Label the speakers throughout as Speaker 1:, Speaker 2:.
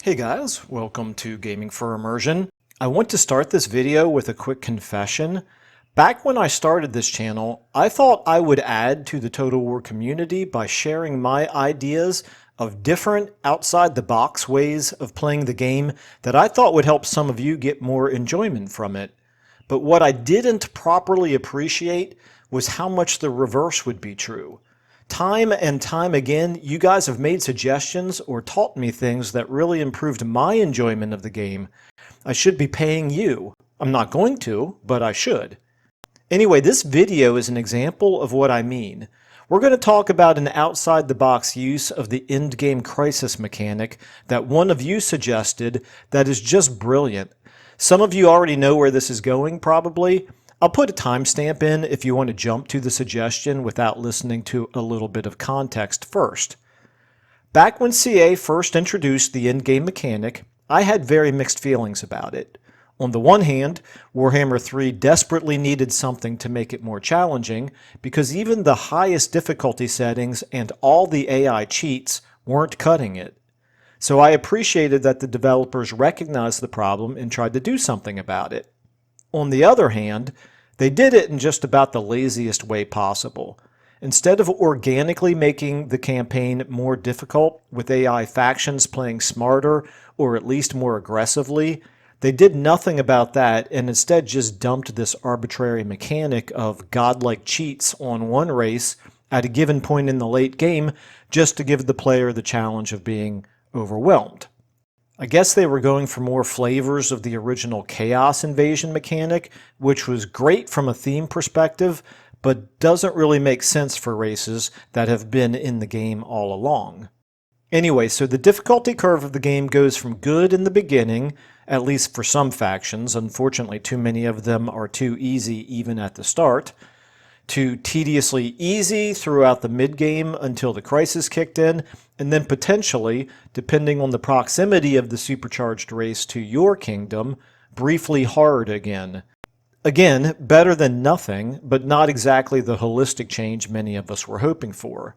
Speaker 1: Hey guys, welcome to Gaming for Immersion. I want to start this video with a quick confession. Back when I started this channel, I thought I would add to the Total War community by sharing my ideas of different outside-the-box ways of playing the game that I thought would help some of you get more enjoyment from it. But what I didn't properly appreciate was how much the reverse would be true. Time and time again, you guys have made suggestions or taught me things that really improved my enjoyment of the game. I should be paying you. I'm not going to, but I should. Anyway, this video is an example of what I mean. We're going to talk about an outside-the-box use of the endgame crisis mechanic that one of you suggested that is just brilliant. Some of you already know where this is going, probably. I'll put a timestamp in if you want to jump to the suggestion without listening to a little bit of context first. Back when CA first introduced the endgame mechanic, I had very mixed feelings about it. On the one hand, Warhammer 3 desperately needed something to make it more challenging because even the highest difficulty settings and all the AI cheats weren't cutting it. So I appreciated that the developers recognized the problem and tried to do something about it. On the other hand, they did it in just about the laziest way possible. Instead of organically making the campaign more difficult with AI factions playing smarter or at least more aggressively, they did nothing about that and instead just dumped this arbitrary mechanic of godlike cheats on one race at a given point in the late game just to give the player the challenge of being overwhelmed. I guess they were going for more flavors of the original Chaos Invasion mechanic, which was great from a theme perspective, but doesn't really make sense for races that have been in the game all along. Anyway, so the difficulty curve of the game goes from good in the beginning, at least for some factions, unfortunately too many of them are too easy even at the start, to tediously easy throughout the mid-game until the crisis kicked in, and then potentially, depending on the proximity of the supercharged race to your kingdom, briefly hard again. Again, better than nothing, but not exactly the holistic change many of us were hoping for.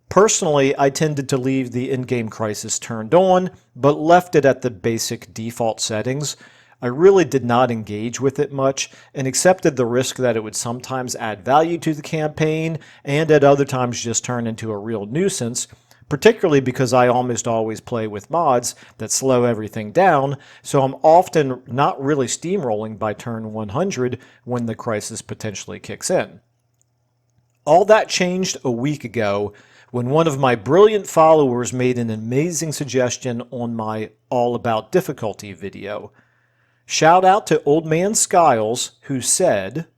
Speaker 1: Personally, I tended to leave the in-game crisis turned on, but left it at the basic default settings. I really did not engage with it much and accepted the risk that it would sometimes add value to the campaign and at other times just turn into a real nuisance, particularly because I almost always play with mods that slow everything down, so I'm often not really steamrolling by turn 100 when the crisis potentially kicks in. All that changed a week ago when one of my brilliant followers made an amazing suggestion on my All About Difficulty video. Shout out to Old Man Skiles, who said,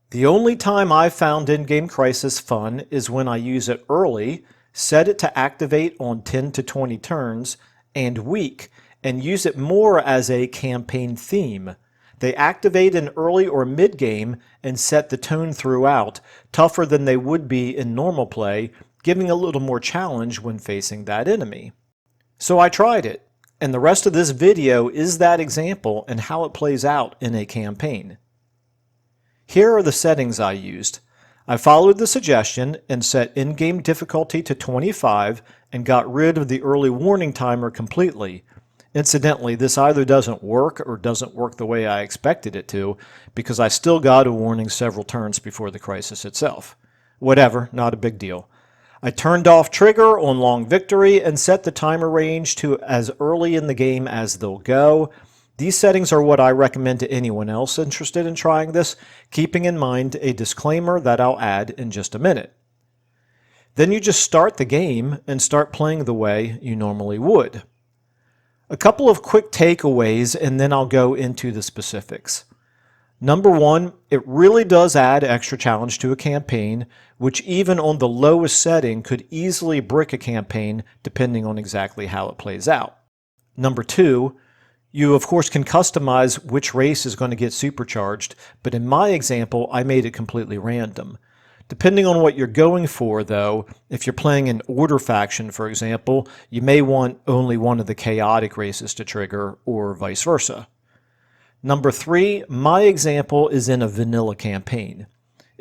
Speaker 1: "The only time I've found in-game crisis fun is when I use it early, set it to activate on 10 to 20 turns, and weak, and use it more as a campaign theme. They activate in early or mid-game and set the tone throughout, tougher than they would be in normal play, giving a little more challenge when facing that enemy." So I tried it. And the rest of this video is that example and how it plays out in a campaign. Here are the settings I used. I followed the suggestion and set in-game difficulty to 25 and got rid of the early warning timer completely. Incidentally, this either doesn't work or doesn't work the way I expected it to, because I still got a warning several turns before the crisis itself. Whatever, not a big deal. I turned off trigger on long victory and set the timer range to as early in the game as they'll go. These settings are what I recommend to anyone else interested in trying this, keeping in mind a disclaimer that I'll add in just a minute. Then you just start the game and start playing the way you normally would. A couple of quick takeaways and then I'll go into the specifics. Number one, it really does add extra challenge to a campaign, which even on the lowest setting could easily brick a campaign depending on exactly how it plays out. Number two, you of course can customize which race is going to get supercharged, but in my example, I made it completely random. Depending on what you're going for, though, if you're playing an Order faction, for example, you may want only one of the chaotic races to trigger, or vice versa. Number three, my example is in a vanilla campaign.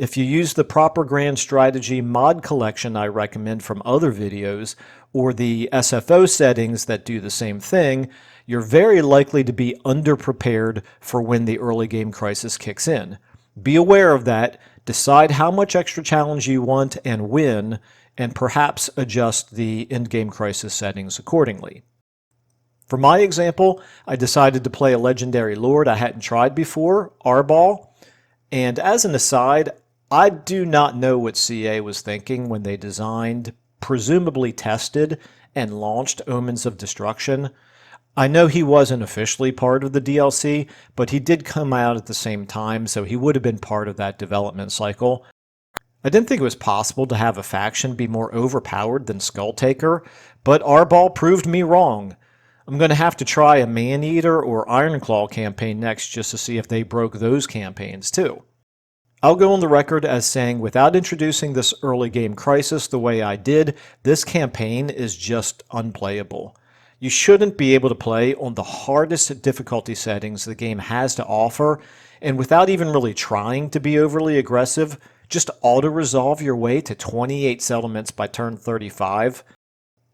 Speaker 1: If you use the proper grand strategy mod collection I recommend from other videos, or the SFO settings that do the same thing, you're very likely to be underprepared for when the early game crisis kicks in. Be aware of that, decide how much extra challenge you want and when, and perhaps adjust the endgame crisis settings accordingly. For my example, I decided to play a legendary lord I hadn't tried before, Arbal, and as an aside, I do not know what CA was thinking when they designed, presumably tested, and launched Omens of Destruction. I know he wasn't officially part of the DLC, but he did come out at the same time, so he would have been part of that development cycle. I didn't think it was possible to have a faction be more overpowered than Skulltaker, but Arbal proved me wrong. I'm going to have to try a Maneater or Ironclaw campaign next just to see if they broke those campaigns too. I'll go on the record as saying without introducing this early game crisis the way I did, this campaign is just unplayable. You shouldn't be able to play on the hardest difficulty settings the game has to offer, and without even really trying to be overly aggressive, just auto-resolve your way to 28 settlements by turn 35.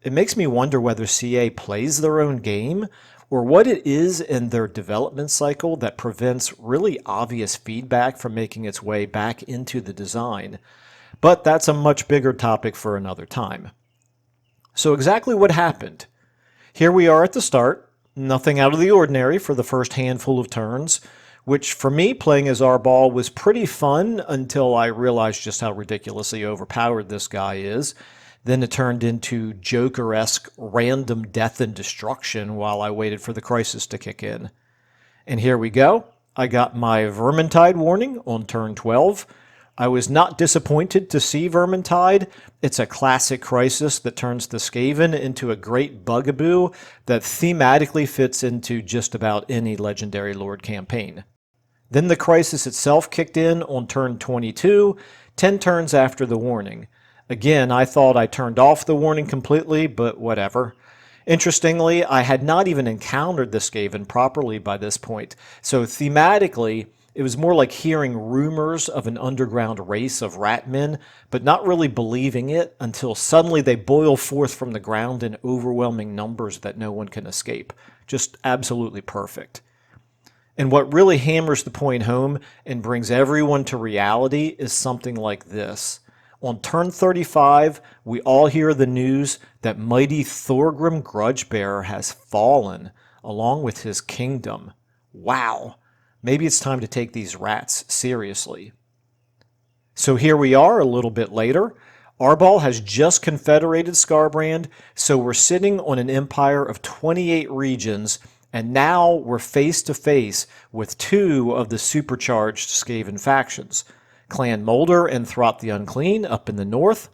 Speaker 1: It makes me wonder whether CA plays their own game, or what it is in their development cycle that prevents really obvious feedback from making its way back into the design. But that's a much bigger topic for another time. So exactly what happened? Here we are at the start, nothing out of the ordinary for the first handful of turns, which for me playing as Arbal was pretty fun until I realized just how ridiculously overpowered this guy is. Then it turned into Joker-esque random death and destruction while I waited for the crisis to kick in. And here we go. I got my Vermintide warning on turn 12. I was not disappointed to see Vermintide. It's a classic crisis that turns the Skaven into a great bugaboo that thematically fits into just about any Legendary Lord campaign. Then the crisis itself kicked in on turn 22, 10 turns after the warning. Again, I thought I turned off the warning completely, but whatever. Interestingly, I had not even encountered the Skaven properly by this point, so thematically, it was more like hearing rumors of an underground race of ratmen, but not really believing it until suddenly they boil forth from the ground in overwhelming numbers that no one can escape. Just absolutely perfect. And what really hammers the point home and brings everyone to reality is something like this. On turn 35, we all hear the news that mighty Thorgrim Grudgebearer has fallen, along with his kingdom. Wow, maybe it's time to take these rats seriously. So here we are a little bit later. Arbal has just confederated Skarbrand, so we're sitting on an empire of 28 regions, and now we're face to face with two of the supercharged Skaven factions. Clan Moulder and Throt the Unclean up in the north,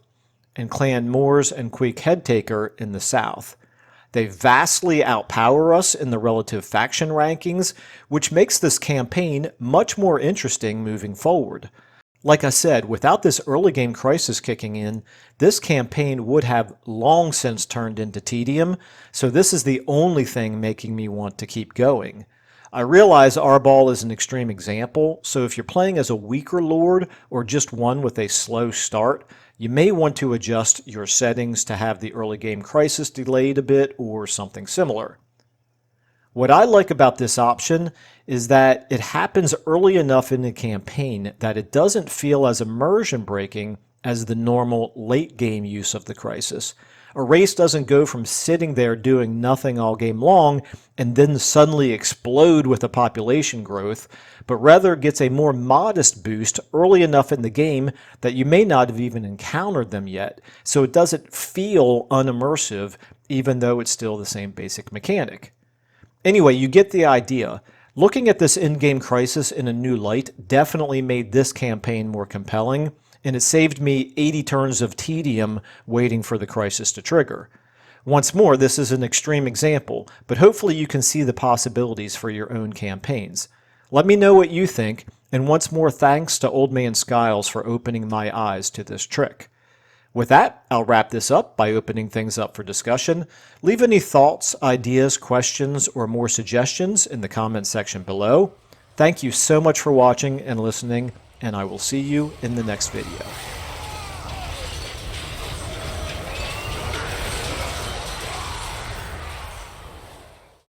Speaker 1: and Clan Moors and Queek Headtaker in the south. They vastly outpower us in the relative faction rankings, which makes this campaign much more interesting moving forward. Like I said, without this early game crisis kicking in, this campaign would have long since turned into tedium, so this is the only thing making me want to keep going. I realize Arbal is an extreme example, so if you're playing as a weaker lord or just one with a slow start, you may want to adjust your settings to have the early game crisis delayed a bit or something similar. What I like about this option is that it happens early enough in the campaign that it doesn't feel as immersion breaking as the normal late game use of the crisis. A race doesn't go from sitting there doing nothing all game long and then suddenly explode with a population growth, but rather gets a more modest boost early enough in the game that you may not have even encountered them yet, so it doesn't feel unimmersive even though it's still the same basic mechanic. Anyway, you get the idea. Looking at this in-game crisis in a new light definitely made this campaign more compelling, and it saved me 80 turns of tedium waiting for the crisis to trigger. Once more, this is an extreme example, but hopefully you can see the possibilities for your own campaigns. Let me know what you think, and once more thanks to Old Man Skiles for opening my eyes to this trick. With that, I'll wrap this up by opening things up for discussion. Leave any thoughts, ideas, questions, or more suggestions in the comments section below. Thank you so much for watching and listening, and I will see you in the next video.